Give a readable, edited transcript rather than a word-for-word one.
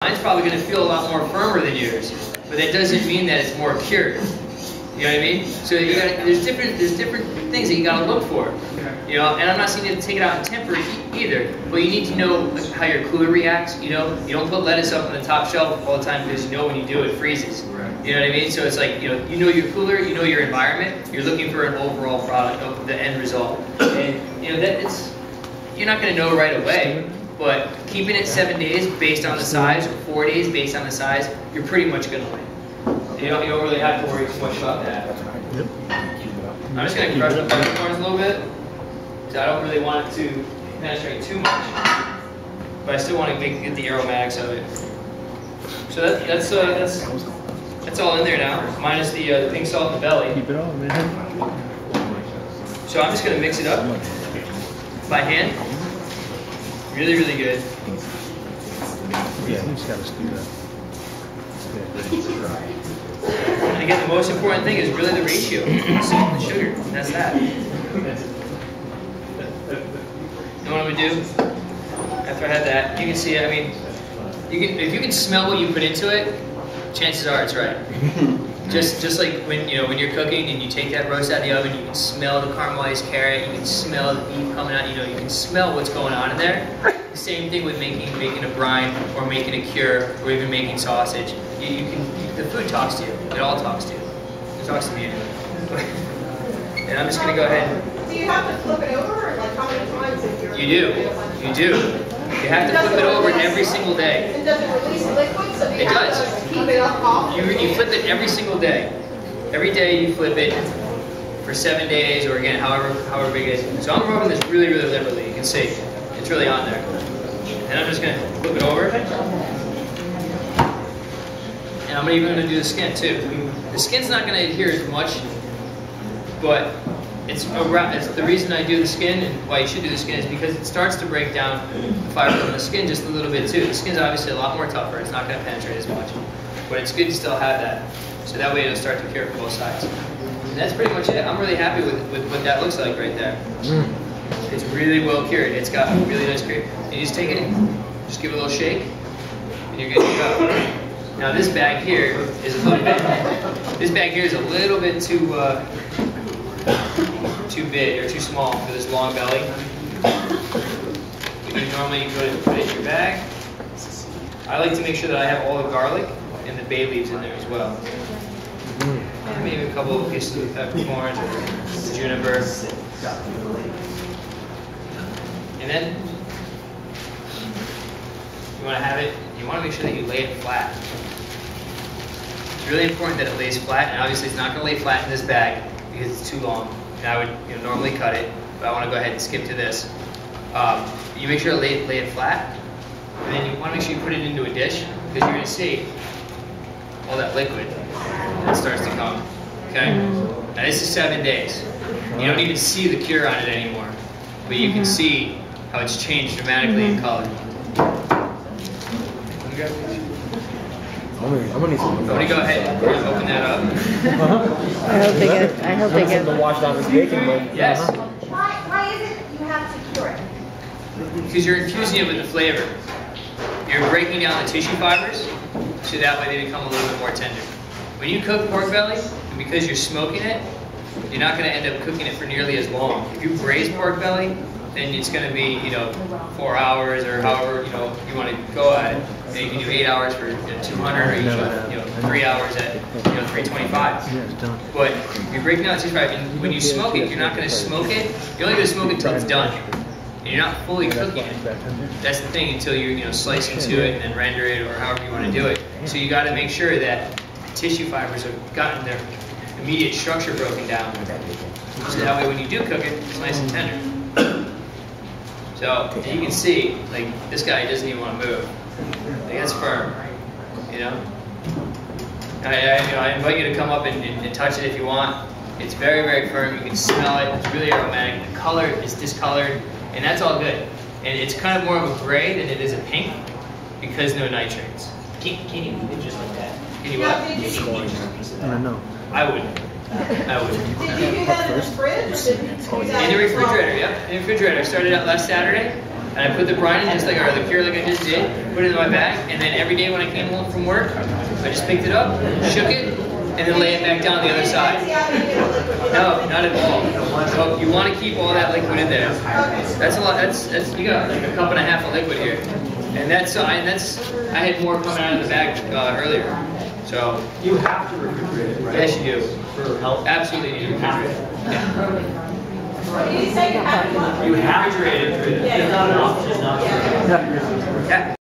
Mine's probably going to feel a lot more firmer than yours, but that doesn't mean that it's more cured. You know what I mean? So you got there's different things that you got to look for. You know, and I'm not saying you have to take it out and temper it either, but you need to know how your cooler reacts. You know, you don't put lettuce up on the top shelf all the time because you know when you do it freezes. You know what I mean? So it's like you know your cooler, you know your environment. You're looking for an overall product of the end result, and you know that you're not going to know right away. But keeping it 7 days based on the size, or 4 days based on the size, you're pretty much going to win. You don't really have to worry too much about that. I'm just going to crush the peppercorns a little bit, because I don't really want it to penetrate too much. But I still want to get the aromatics of it. So that's all in there now, minus the pink salt in the belly. Keep it on, man. So I'm just going to mix it up by hand. Really, really good. Yeah, you just gotta stew that. And again, the most important thing is really the ratio, salt and sugar. That's that. You know what I'm gonna do? After I had that, you can see it. I mean, if you can smell what you put into it, chances are it's right. Just like when you're cooking and you take that roast out of the oven, you can smell the caramelized carrot, you can smell the beef coming out. You can smell what's going on in there. The same thing with making a brine or making a cure or even making sausage. The food talks to you. It all talks to you. It talks to me anyway. And I'm just gonna go ahead. Do you have to flip it over, or like how many times if you're? You do. You have to flip it over every single day. And does it release liquid? So It does. Keep it up off. You flip it every single day. Every day you flip it for 7 days, or again, however big it is. So I'm rubbing this really, really liberally. You can see it's really on there. And I'm just gonna flip it over. And I'm even gonna do the skin too. The skin's not gonna adhere as much, but it's the reason I do the skin and why you should do the skin is because it starts to break down the fiber from the skin just a little bit too. The skin's obviously a lot more tougher. It's not gonna penetrate as much, but it's good to still have that. So that way it'll start to cure from both sides. And that's pretty much it. I'm really happy with what that looks like right there. It's really well cured. It's got a really nice cure. You just take it, just give it a little shake, and you're good to go. Now this bag here is a little bit too big or too small for this long belly. Normally you put it in your bag. I like to make sure that I have all the garlic and the bay leaves in there as well. And maybe a couple of pieces of peppercorns or juniper. And then you want to have it. You want to make sure that you lay it flat. It's really important that it lays flat, and obviously it's not going to lay flat in this bag because it's too long. And I would normally cut it, but I want to go ahead and skip to this. You make sure to lay it flat, and then you want to make sure you put it into a dish because you're going to see all that liquid that starts to come. Okay? Now this is 7 days. You don't even see the cure on it anymore, but you can see how it's changed dramatically in color. I'm gonna need some. I'm gonna go ahead and open that up. I hope they get. To wash down this baking, but Yes. Why is it you have to cure it? Because you're infusing it with the flavor. You're breaking down the tissue fibers, so that way they become a little bit more tender. When you cook pork belly, and because you're smoking it, you're not going to end up cooking it for nearly as long. If you braise pork belly, then it's going to be 4 hours or however you want to go at it. And you can do 8 hours for 200, or you can 3 hours at 325. But you're breaking down the tissue fiber, and when you smoke it, you're not going to smoke it. You're only going to smoke it until it's done. And you're not fully cooking it. That's the thing until you slice into it and then render it or however you want to do it. So you got to make sure that the tissue fibers have gotten their immediate structure broken down. So that way when you do cook it, it's nice and tender. So you can see, like this guy doesn't even want to move. Like that's firm, I invite you to come up and touch it if you want. It's very, very firm. You can smell it. It's really aromatic. The color is discolored, and that's all good. And it's kind of more of a gray than it is a pink because no nitrates. Can you eat it just like that? Can you what? I know. I wouldn't. Did you do that in the fridge? Or did you do that In the refrigerator, yep. In the refrigerator. I started out last Saturday. I and I put the brine in just like, or the cure like I just did, put it in my bag, and then every day when I came home from work, I just picked it up, shook it, and then lay it back down the other side. No, not at all. So you want to keep all that liquid in there. That's a lot. That's you got like a cup and a half of liquid here, and I had more coming out of the bag earlier. So You have to refrigerate it, right? yes, you do. For health. Absolutely need to refrigerate. Yeah. You say you have one. You have to refrigerate it. It's not an option, not. Yeah.